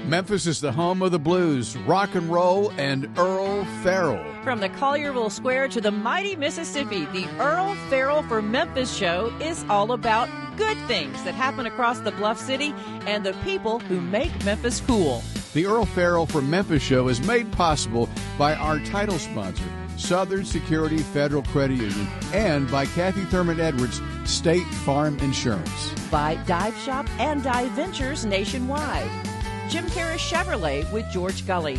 Memphis is the home of the blues, rock and roll, and Earle Farrell. From the Collierville Square to the mighty Mississippi, the Earle Farrell for Memphis show is all about good things that happen across the Bluff City and the people who make Memphis cool. The Earle Farrell for Memphis show is made possible by our title sponsor, Southern Security Federal Credit Union, and by Kathy Thurman Edwards, State Farm Insurance. By Dive Shop and Dive Ventures nationwide. Jim Harris Chevrolet with George Gully.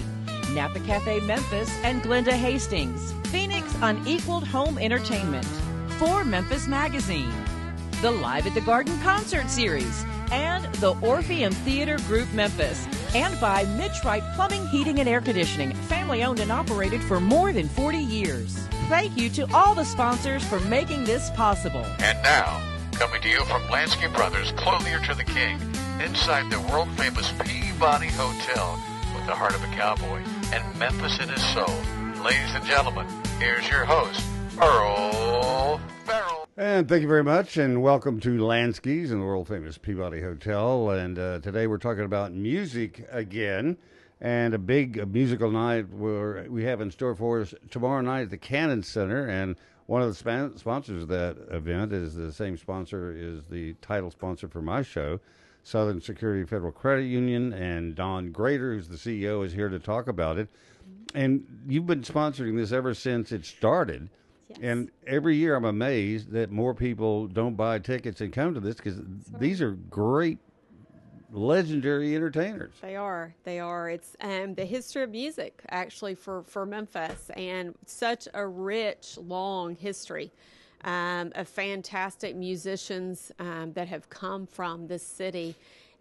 Napa Cafe Memphis and Glenda Hastings. Phoenix Unequaled Home Entertainment. For Memphis Magazine. The Live at the Garden Concert Series. And the Orpheum Theater Group Memphis. And by Mitch Wright Plumbing, Heating, and Air Conditioning, family owned and operated for more than 40 years. Thank you to all the sponsors for making this possible. And now, coming to you from Lansky Brothers, Clothier to the King, inside the world-famous Peabody Hotel, with the heart of a cowboy and Memphis in his soul. Ladies and gentlemen, here's your host, Earle Farrell. And thank you very much, and welcome to Lansky's in the world-famous Peabody Hotel. And today we're talking about music again, and a big musical night where we have in store for us tomorrow night at the Cannon Center. And one of the sponsors of that event is the same sponsor, is the title sponsor for my show, Southern Security Federal Credit Union, and Dawn Graeter, who's the CEO, is here to talk about it. And you've been sponsoring this ever since it started. Yes. And every year I'm amazed that more people don't buy tickets and come to this, because these are great, legendary entertainers. They are. It's the history of music, actually, for Memphis, and such a rich, long history of fantastic musicians that have come from this city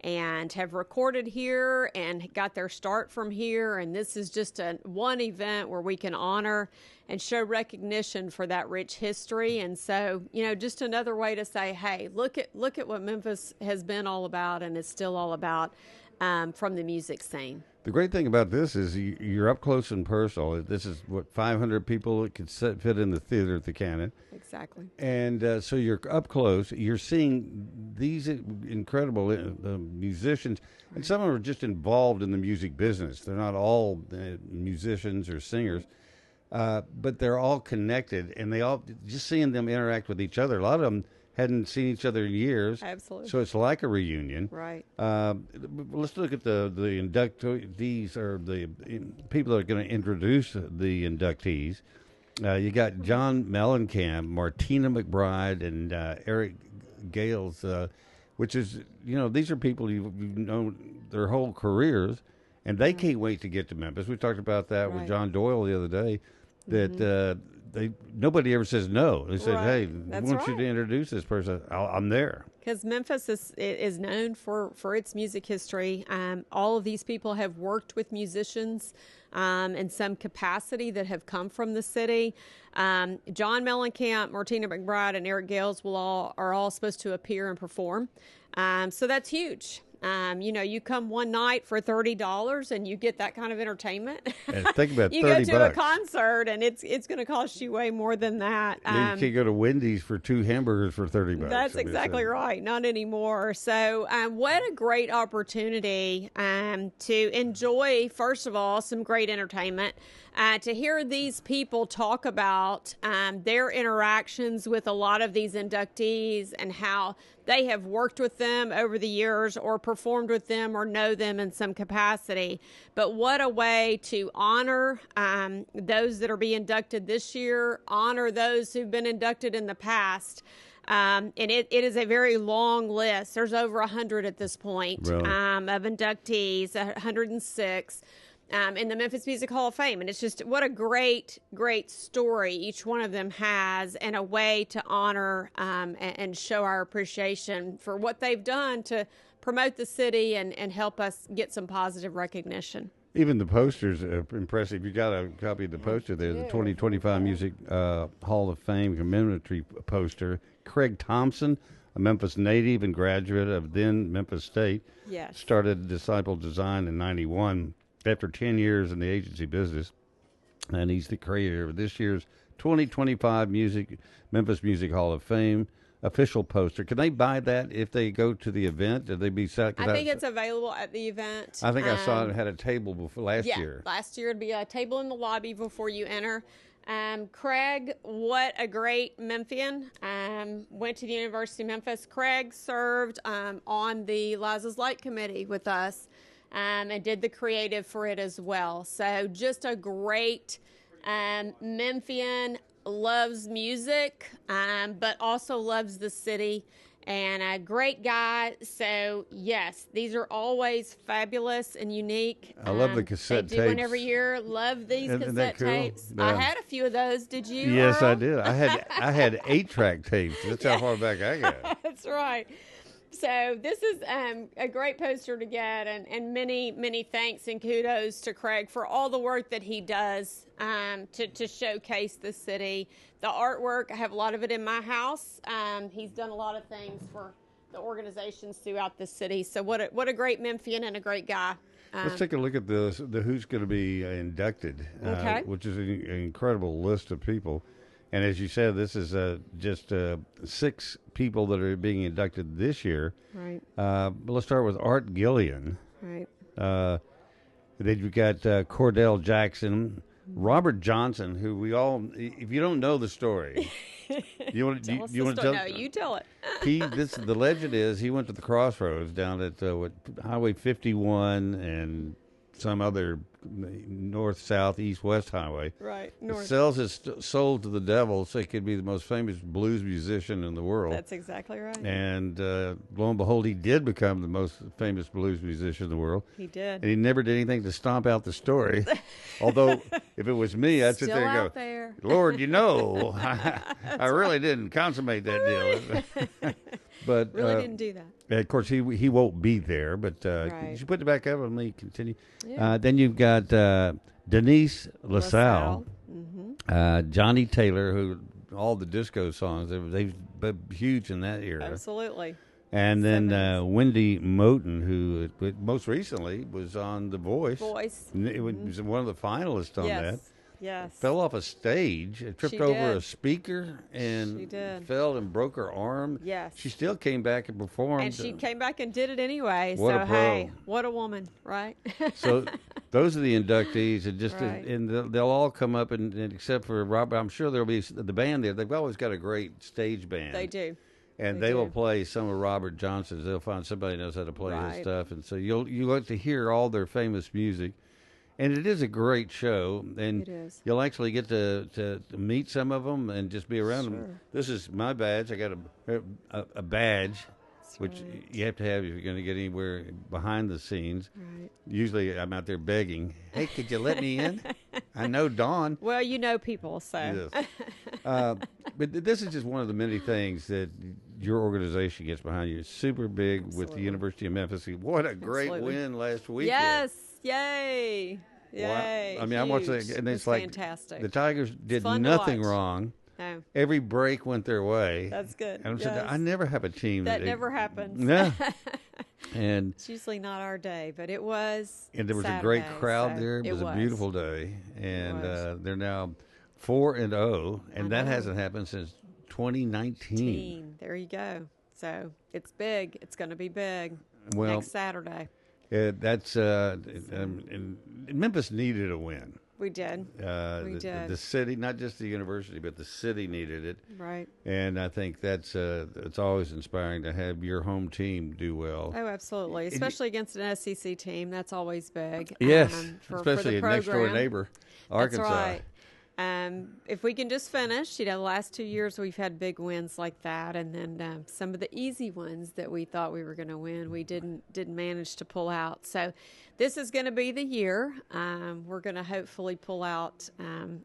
and have recorded here and got their start from here. And this is just one event where we can honor and show recognition for that rich history. And so, just another way to say, hey, look at what Memphis has been all about and is still all about from the music scene. The great thing about this is you're up close and personal. This is, 500 people that could fit in the theater at the Cannon. Exactly. And so you're up close. You're seeing these incredible musicians, and some of them are just involved in the music business. They're not all musicians or singers, but they're all connected, and they all, just seeing them interact with each other. A lot of them hadn't seen each other in years. Absolutely. So it's like a reunion. Right. Let's look at the inductees, or the people that are going to introduce the inductees. You got John Mellencamp, Martina McBride, and Eric Gales, which is, these are people you've known their whole careers, and they can't wait to get to Memphis. We talked about that with John Doyle the other day, that nobody ever says no. They said, hey, I want you to introduce this person. I'm there. Because Memphis is known for its music history. All of these people have worked with musicians in some capacity that have come from the city. John Mellencamp, Martina McBride, and Eric Gales are all supposed to appear and perform. So that's huge. You come one night for $30 and you get that kind of entertainment. And think about you $30. go to a concert and it's going to cost you way more than that. You can't go to Wendy's for 2 hamburgers for $30. That's exactly right. Not anymore. So what a great opportunity to enjoy, first of all, some great entertainment. To hear these people talk about their interactions with a lot of these inductees and how they have worked with them over the years or performed with them or know them in some capacity. But what a way to honor those that are being inducted this year, honor those who've been inducted in the past. And it is a very long list. There's over 100 at this point of inductees, 106. In the Memphis Music Hall of Fame. And it's just, what a great, great story each one of them has, and a way to honor and show our appreciation for what they've done to promote the city and help us get some positive recognition. Even the posters are impressive. You got a copy of the poster there, the 2025 Music Hall of Fame commemorative poster. Craig Thompson, a Memphis native and graduate of then Memphis State, started Disciple Design in 91. After 10 years in the agency business, and he's the creator of this year's 2025 Memphis Music Hall of Fame, official poster. Can they buy that if they go to the event? Did they be set? I think it's available at the event. I think I saw it had a table before last year. Last year it'd be a table in the lobby before you enter. Craig, what a great Memphian. Went to the University of Memphis. Craig served on the Liza's Light Committee with us and did the creative for it as well. So just a great Memphian, loves music, but also loves the city. And a great guy. So, yes, these are always fabulous and unique. I love the cassette tapes. They do one every year. Love these cassette tapes. Yeah. I had a few of those. Did you? Yes, Earle? I did. I had 8-track tapes. That's how far back I got. That's right. So this is a great poster to get, and many, many thanks and kudos to Craig for all the work that he does to showcase the city. The artwork, I have a lot of it in my house. He's done a lot of things for the organizations throughout the city. So what a great Memphian and a great guy. Let's take a look at the who's going to be inducted, which is an incredible list of people. And as you said, this is just 6 people that are being inducted this year. Right. But let's start with Art Gillian. Right. Then you've got Cordell Jackson, Robert Johnson, who we all, if you don't know the story, you want to tell? No, you tell it. The legend is he went to the crossroads down at Highway 51 and some other north, south, east, west highway. Right. North. Sells his soul to the devil so he could be the most famous blues musician in the world. That's exactly right. And lo and behold, he did become the most famous blues musician in the world. He did. And he never did anything to stomp out the story. Although, if it was me, I'd sit there and go, there. Lord, I really didn't consummate that deal. But really didn't do that. of course, he won't be there, but Right. you put it back up and let me continue. Yeah. Then you've got Denise LaSalle, Johnny Taylor, who all the disco songs, they've been huge in that era. Absolutely. And then Wendy Moten, who most recently was on The Voice. It was one of the finalists on that. Yes. Fell off a stage, tripped She over did. a speaker, and She did. fell and broke her arm. Yes. She still came back and performed. And she came back and did it anyway. What so a pro. hey, what a woman, right? So those are the inductees, and Right. and they'll all come up, and except for Robert, I'm sure there'll be the band there. They've always got a great stage band. They do. And They they will do. play some of Robert Johnson's. They'll find somebody who knows how to play his Right. stuff, and so you get to hear all their famous music. And it is a great show, and It is. you'll actually get to meet some of them and just be around them. Sure. This is my badge. I got a badge, which right. you have to have if you're going to get anywhere behind the scenes. Right. Usually I'm out there begging, hey, could you let me in? I know Dawn. Well, you know people, so. Yes. But this is just one of the many things that your organization gets behind you. It's super big with the Absolutely. University of Memphis. What a great Absolutely. win last weekend. Yes. Yay. Yay. Wow. I mean, I watched Huge. it, and it's It's like fantastic. the Tigers did fun to nothing watch. wrong. No, Every break went their way. that's good. And I'm saying, Yes. I never have a team That never happens. No. And It's usually not our day, but it was. there was a Saturday, great crowd so there. It was a beautiful day, and they're now 4-0, and that know. hasn't happened since 2019. There you go. So it's big. It's going to be big Well, next Saturday. that's and Memphis needed a win. We did. We did. The city, not just the university, but the city needed it. Right. And I think that's it's always inspiring to have your home team do well. Oh, absolutely. Especially against an SEC team. That's always big. Yes, for especially the a next door program. neighbor, Arkansas. That's right. If we can just finish, the last 2 years we've had big wins like that, and then some of the easy ones that we thought we were going to win, we didn't manage to pull out. So this is going to be the year. We're going to hopefully pull out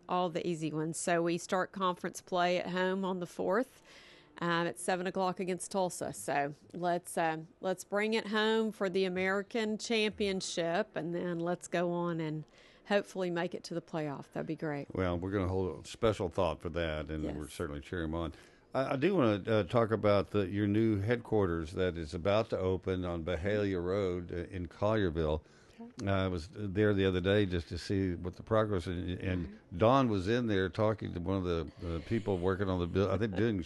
all the easy ones. So we start conference play at home on the 4th. At 7:00 against Tulsa. So let's bring it home for the American Championship, and then let's go on and hopefully make it to the playoff. That'd be great. Well, we're going to hold a special thought for that, and Yes. we're certainly cheering them on. I do want to talk about your new headquarters that is about to open on Bahalia Road in Collierville. I was there the other day just to see what the progress is, and Dawn was in there talking to one of the people working on the bill. I think doing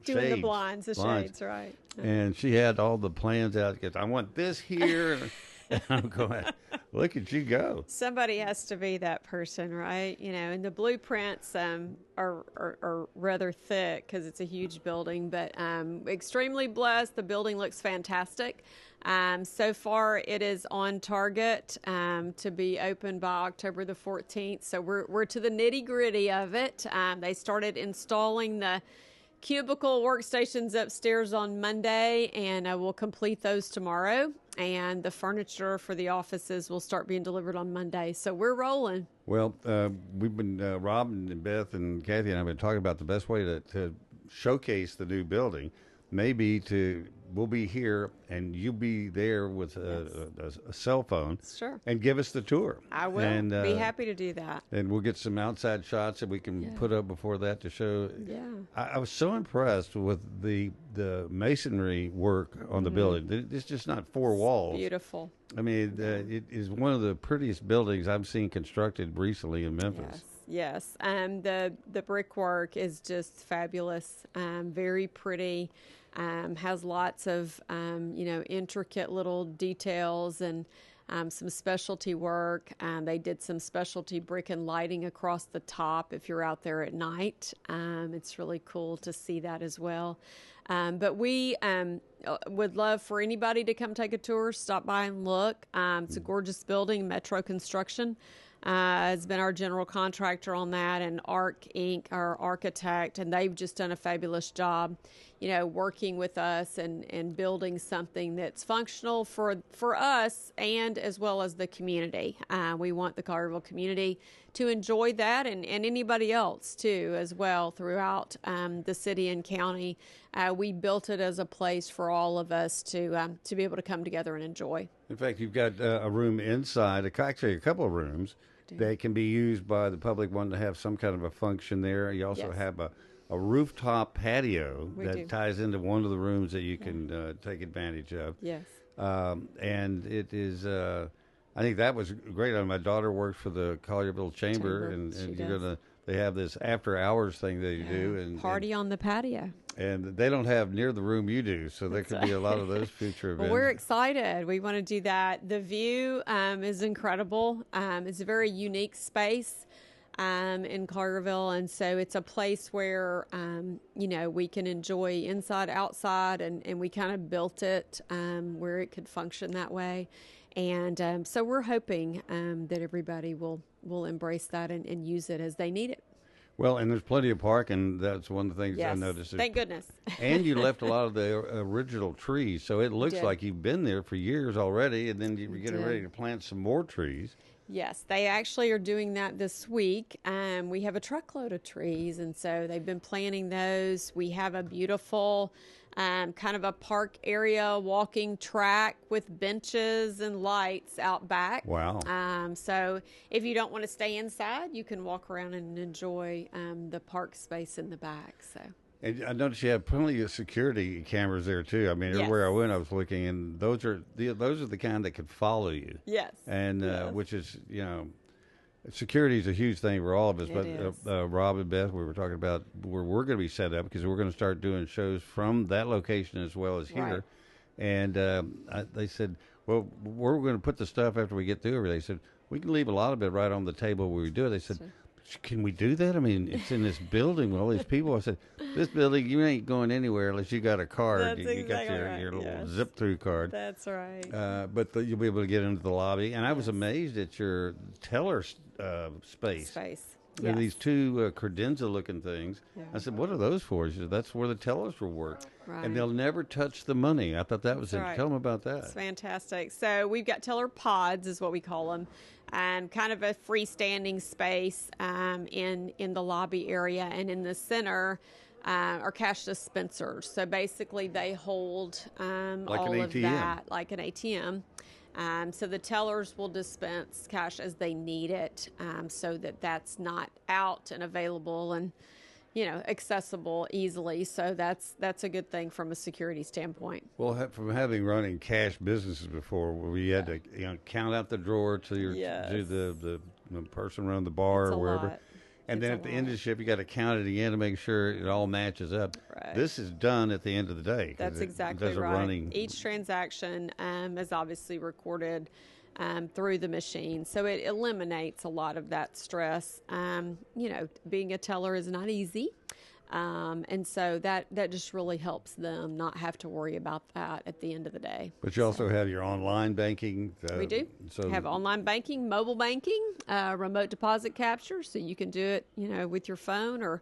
doing the blinds, shades, right? And she had all the plans out. Because I want this here. And I'm going, look at you go. Somebody has to be that person, right? You know, and the blueprints are rather thick because it's a huge building, but extremely blessed. The building looks fantastic. So far, it is on target to be open by October the 14th. So we're to the nitty gritty of it. They started installing the cubicle workstations upstairs on Monday, and we'll complete those tomorrow. And the furniture for the offices will start being delivered on Monday. So we're rolling. Well, we've been, Rob and Beth and Kathy and I have been talking about the best way to showcase the new building. Maybe we'll be here and you'll be there with a cell phone. Sure. And give us the tour. I will be happy to do that. And we'll get some outside shots that we can put up before that to show. Yeah. I was so impressed with the masonry work on the building. It's just not four walls. Beautiful. I mean, it is one of the prettiest buildings I've seen constructed recently in Memphis. Yes. The brickwork is just fabulous. Very pretty. Has lots of intricate little details and some specialty work. They did some specialty brick and lighting across the top if you're out there at night. It's really cool to see that as well. But we would love for anybody to come take a tour, stop by and look. It's a gorgeous building. Metro Construction has been our general contractor on that, and Arc Inc., our architect, and they've just done a fabulous job, working with us and building something that's functional for us and as well as the community. We want the Collierville community to enjoy that, and anybody else too as well throughout the city and county. We built it as a place for all of us to be able to come together and enjoy. In fact, you've got a room inside, actually a couple of rooms that can be used by the public wanting to have some kind of a function there. You also have a rooftop patio that ties into one of the rooms that you can take advantage of. Yes. And it is, I think that was great. My daughter works for the Collierville Chamber, and they have this after hours thing they do. And party on the patio. And they don't have near the room you do, so there could be a lot of those future events. Well, we're excited. We want to do that. The view is incredible. It's a very unique space in Collierville, and so it's a place where, we can enjoy inside, outside, and we kind of built it where it could function that way. And so we're hoping that everybody will embrace that and use it as they need it. Well, and there's plenty of parking. That's one of the things I noticed. Thank goodness. And you left a lot of the original trees, so it looks like you've been there for years already, and then you're getting ready to plant some more trees. Yes, they actually are doing that this week. We have a truckload of trees, and so they've been planting those. We have a beautiful kind of a park area walking track with benches and lights out back. Wow. So if you don't want to stay inside, you can walk around and enjoy the park space in the back. So. And I noticed you have plenty of security cameras there too. I mean, everywhere I went, I was looking, and those are the kind that could follow you. Yes. And which is, security is a huge thing for all of us. But Rob and Beth, we were talking about where we're going to be set up, because we're going to start doing shows from that location as well as here. Right. And they said, well, where we're going to put the stuff after we get through everything. They said, we can leave a lot of it right on the table where we do it. They said, can we do that? I mean, it's in this building with all these people. I said, this building, you ain't going anywhere unless you got a card. That's you got your little zip-through card. That's right. But you'll be able to get into the lobby. And I was amazed at your teller space. And these two credenza-looking things. Yeah. I said, what are those for? She said, that's where the tellers will work. Right. And they'll never touch the money. I thought that was interesting. Tell them about that. It's fantastic. So we've got teller pods is what we call them. Kind of a freestanding space in the lobby area. And in the center are cash dispensers. So basically they hold all of that like an ATM. So the tellers will dispense cash as they need it, so that's not out and available and accessible easily. So that's a good thing from a security standpoint. Well, from having running cash businesses before, where you had to count out the drawer to your to the person around the bar or wherever. Lot. And then at the end of the shift, you got to count it again to make sure it all matches up. Right. This is done at the end of the day. That's exactly right. Running. Each transaction is obviously recorded through the machine, so it eliminates a lot of that stress. Being a teller is not easy. And so that just really helps them not have to worry about that at the end of the day. But you also have your online banking. We do. So have online banking, mobile banking, remote deposit capture, so you can do it, with your phone or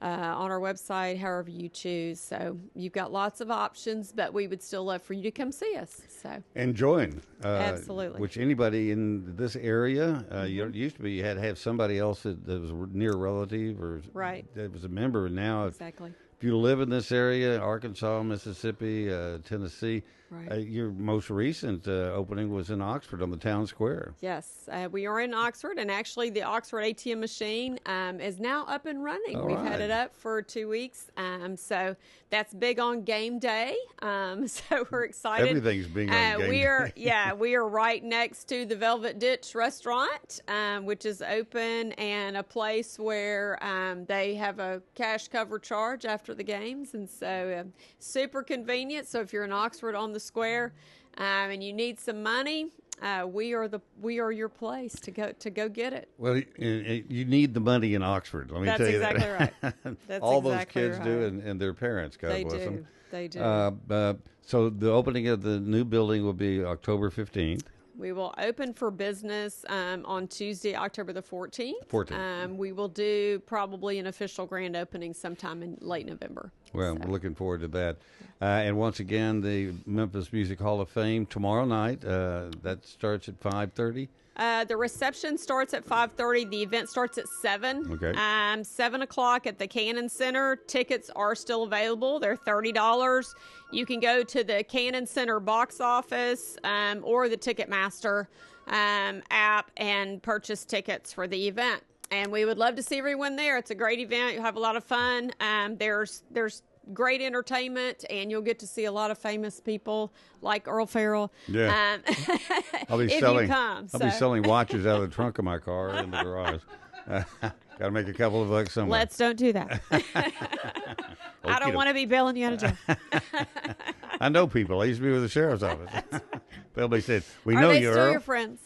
on our website, however you choose. So you've got lots of options, but we would still love for you to come see us. So and join. Absolutely. Which anybody in this area, it used to be you had to have somebody else that was near a relative or that was a member. Now, exactly. If you live in this area, Arkansas, Mississippi, Tennessee, your most recent opening was in Oxford on the town square. Yes, we are in Oxford, and actually the Oxford ATM machine is now up and running. We've had it up for 2 weeks, so that's big on game day. So we're excited. Everything's being on game day. Yeah, we are right next to the Velvet Ditch restaurant, which is open and a place where they have a cash cover charge after the games, and so super convenient. So if you're in Oxford on the square and you need some money, we are your place to go get it. Well, you need the money in Oxford. Let me tell you exactly that. Right. That's all exactly those kids right. do, and their parents. God bless them. They do. So the opening of the new building will be October 15th. We will open for business on Tuesday, October the 14th. We will do probably an official grand opening sometime in late November. Well, we're looking forward to that. And once again, the Memphis Music Hall of Fame tomorrow night. That starts at 5:30. The reception starts at 5:30. The event starts at 7. Okay. 7 o'clock at the Cannon Center. Tickets are still available. They're $30. You can go to the Cannon Center box office or the Ticketmaster app and purchase tickets for the event. And we would love to see everyone there. It's a great event. You'll have a lot of fun. There's great entertainment, and you'll get to see a lot of famous people like Earle Farrell. Yeah. I'll be selling watches out of the trunk of my car in the garage. Got to make a couple of bucks somewhere. Let's don't do that. I don't want to be bailing you out of jail. I know people. I used to be with the sheriff's office. They'll said, "We Are know they you, still Earle." your friends?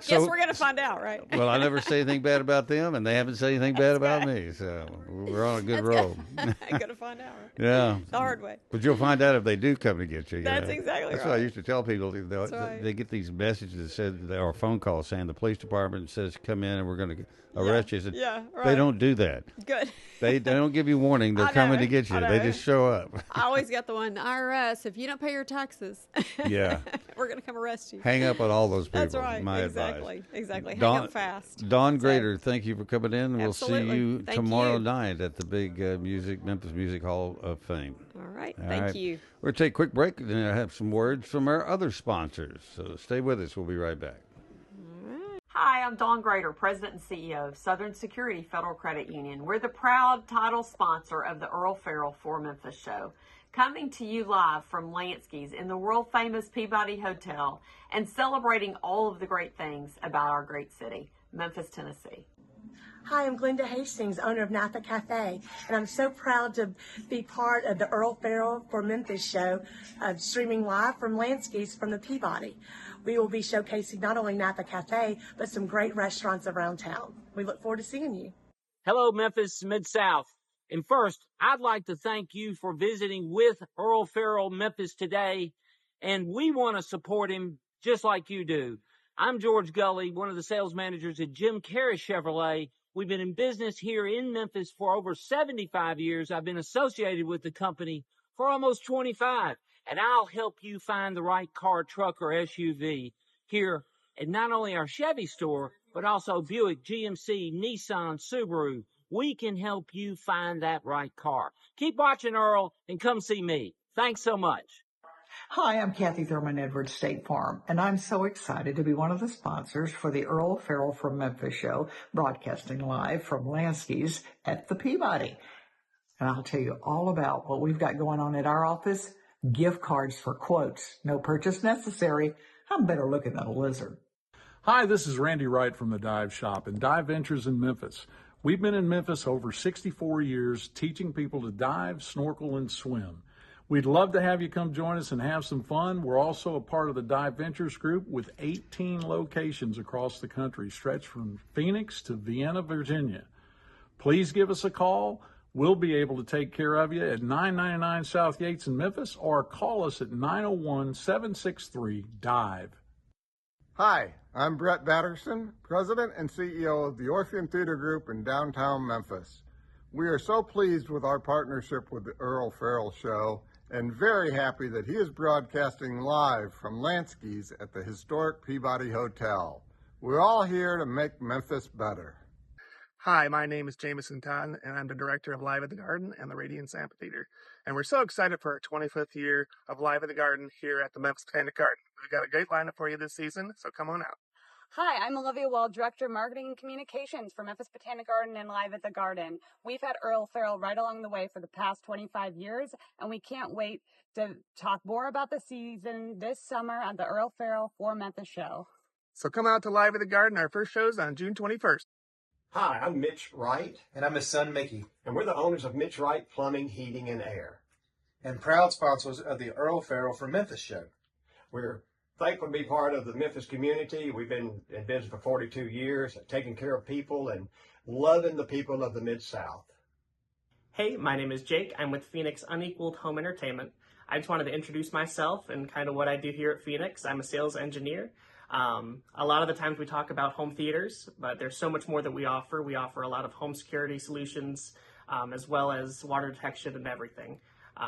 So, yes, we're going to find out, right? Well, I never say anything bad about them, and they haven't said anything bad about me. So we're on a good roll. I'm going to find out, right? Yeah. The hard way. But you'll find out if they do come to get you. That's exactly That's right. what I used to tell people. They get these messages that said, or phone calls saying the police department says come in and we're going to arrest you. Said, yeah, right. They don't do that. Good. They don't give you warning. They're coming to get you. They just show up. I always got the one, IRS, if you don't pay your taxes, yeah, we're going to come arrest you. Hang up on all those people. That's right. My Exactly. advice. Exactly. Hang up fast. Dawn Graeter, thank you for coming in. We'll see you Thank tomorrow you. night at the big Memphis Music Hall of Fame. All right. Thank you. We're going to take a quick break and then have some words from our other sponsors. So stay with us. We'll be right back. Hi, I'm Dawn Graeter, President and CEO of Southern Security Federal Credit Union. We're the proud title sponsor of the Earle Farrell for Memphis show. Coming to you live from Lansky's in the world-famous Peabody Hotel and celebrating all of the great things about our great city, Memphis, Tennessee. Hi, I'm Glenda Hastings, owner of Napa Cafe, and I'm so proud to be part of the Earle Farrell for Memphis show, streaming live from Lansky's from the Peabody. We will be showcasing not only Napa Cafe, but some great restaurants around town. We look forward to seeing you. Hello, Memphis Mid-South. And first, I'd like to thank you for visiting with Earle Farrell Memphis today, and we want to support him just like you do. I'm George Gully, one of the sales managers at Jim Carrey Chevrolet. We've been in business here in Memphis for over 75 years. I've been associated with the company for almost 25. And I'll help you find the right car, truck, or SUV here at not only our Chevy store, but also Buick, GMC, Nissan, Subaru. We can help you find that right car. Keep watching Earle and come see me. Thanks so much. Hi, I'm Kathy Thurman Edwards, State Farm, and I'm so excited to be one of the sponsors for the Earle Farrell from Memphis show, broadcasting live from Lansky's at the Peabody. And I'll tell you all about what we've got going on at our office. Gift cards for quotes. No purchase necessary. I'm better looking than a lizard. Hi, this is Randy Wright from the Dive Shop and Dive Ventures in Memphis. We've been in Memphis over 64 years teaching people to dive, snorkel, and swim. We'd love to have you come join us and have some fun. We're also a part of the Dive Ventures group with 18 locations across the country, stretched from Phoenix to Vienna, Virginia. Please give us a call. We'll be able to take care of you at 999 South Yates in Memphis, or call us at 901-763-DIVE. Hi, I'm Brett Batterson, President and CEO of the Orpheum Theater Group in downtown Memphis. We are so pleased with our partnership with the Earle Farrell Show and very happy that he is broadcasting live from Lansky's at the historic Peabody Hotel. We're all here to make Memphis better. Hi, my name is Jameson Todd, and I'm the director of Live at the Garden and the Radiance Amphitheater. And we're so excited for our 25th year of Live at the Garden here at the Memphis Botanic Garden. We've got a great lineup for you this season, so come on out. Hi, I'm Olivia Wald, Director of Marketing and Communications for Memphis Botanic Garden and Live at the Garden. We've had Earle Farrell right along the way for the past 25 years, and we can't wait to talk more about the season this summer on the Earle Farrell for Memphis show. So come out to Live at the Garden. Our first show's on June 21st. Hi, I'm Mitch Wright. And I'm his son, Mickey. And we're the owners of Mitch Wright Plumbing, Heating, and Air. And proud sponsors of the Earle Farrell for Memphis show. We're thankful to be part of the Memphis community. We've been in business for 42 years, taking care of people and loving the people of the Mid-South. Hey, my name is Jake. I'm with Phoenix Unequaled Home Entertainment. I just wanted to introduce myself and kind of what I do here at Phoenix. I'm a sales engineer. A lot of the times we talk about home theaters, but there's so much more that we offer. We offer a lot of home security solutions, as well as water detection and everything.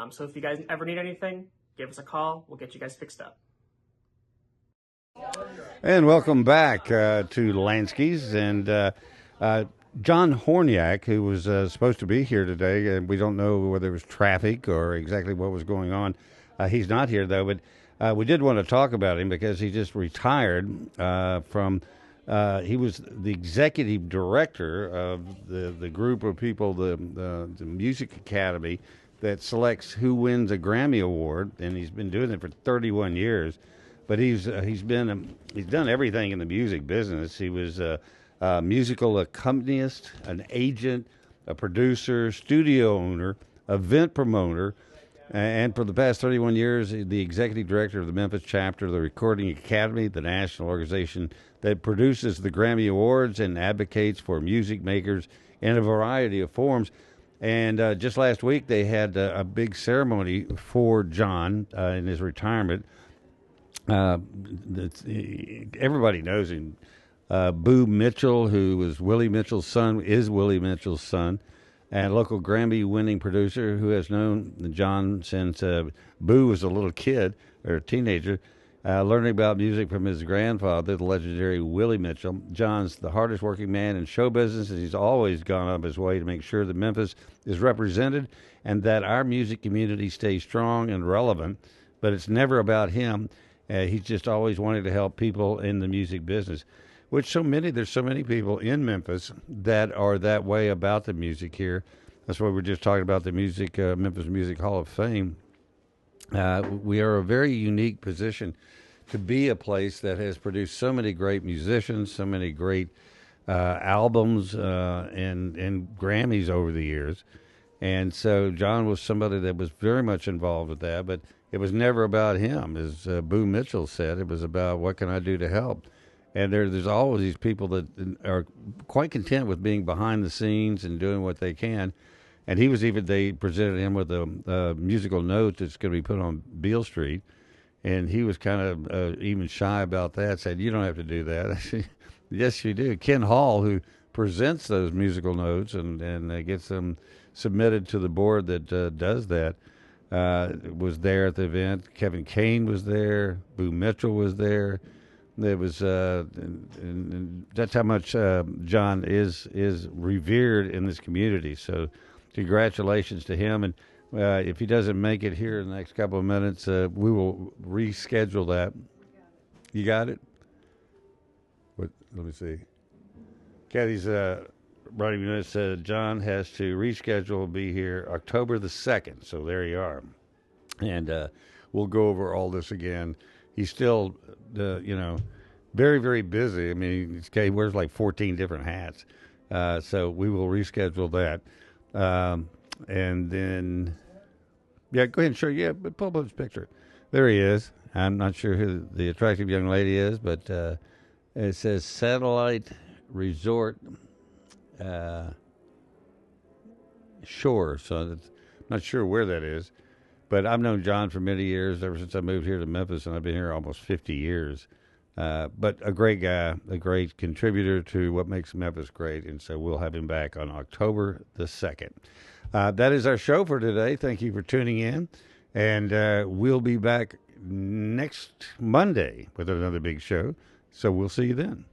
So if you guys ever need anything, give us a call. We'll get you guys fixed up. And welcome back to Lansky's. And John Horniak, who was supposed to be here today, and we don't know whether it was traffic or exactly what was going on. He's not here, though, but we did want to talk about him because he just retired from, he was the executive director of the group of people, the Music Academy, that selects who wins a Grammy Award, and he's been doing it for 31 years. But he's done everything in the music business. He was a musical accompanist, an agent, a producer, studio owner, event promoter, and for the past 31 years, the executive director of the Memphis chapter of the Recording Academy, the national organization that produces the Grammy Awards and advocates for music makers in a variety of forms. And just last week, they had a big ceremony for John in his retirement. Everybody knows him. Boo Mitchell, who was Willie Mitchell's son, is Willie Mitchell's son, and local Grammy-winning producer who has known John since Boo was a little kid or a teenager, learning about music from his grandfather, the legendary Willie Mitchell. John's the hardest-working man in show business, and he's always gone up his way to make sure that Memphis is represented and that our music community stays strong and relevant, but it's never about him. He's just always wanted to help people in the music business, which there's so many people in Memphis that are that way about the music here. That's why we're just talking about the music, Memphis Music Hall of Fame. We are a very unique position to be a place that has produced so many great musicians, so many great albums and Grammys over the years. And so John was somebody that was very much involved with that, but it was never about him. As Boo Mitchell said, it was about what can I do to help. And there's always these people that are quite content with being behind the scenes and doing what they can. And they presented him with a musical note that's going to be put on Beale Street. And he was kind of even shy about that, said, "You don't have to do that." I said, "Yes, you do." Ken Hall, who presents those musical notes and gets them submitted to the board that does that, was there at the event. Kevin Kane was there. Boo Mitchell was there. It was and that's how much John is revered in this community. So congratulations to him. And If he doesn't make it here in the next couple of minutes, we will reschedule that. You got it? Let me see. Kathy's writing me said John has to reschedule, be here October the 2nd. So there you are. And we'll go over all this again. He's still, very, very busy. I mean, he wears like 14 different hats. So we will reschedule that. And then, yeah, go ahead and show. Yeah, but pull up his picture. There he is. I'm not sure who the attractive young lady is, but it says Satellite Resort Shore. So I'm not sure where that is. But I've known John for many years, ever since I moved here to Memphis, and I've been here almost 50 years. But a great guy, a great contributor to what makes Memphis great, and so we'll have him back on October the 2nd. That is our show for today. Thank you for tuning in, and we'll be back next Monday with another big show, so we'll see you then.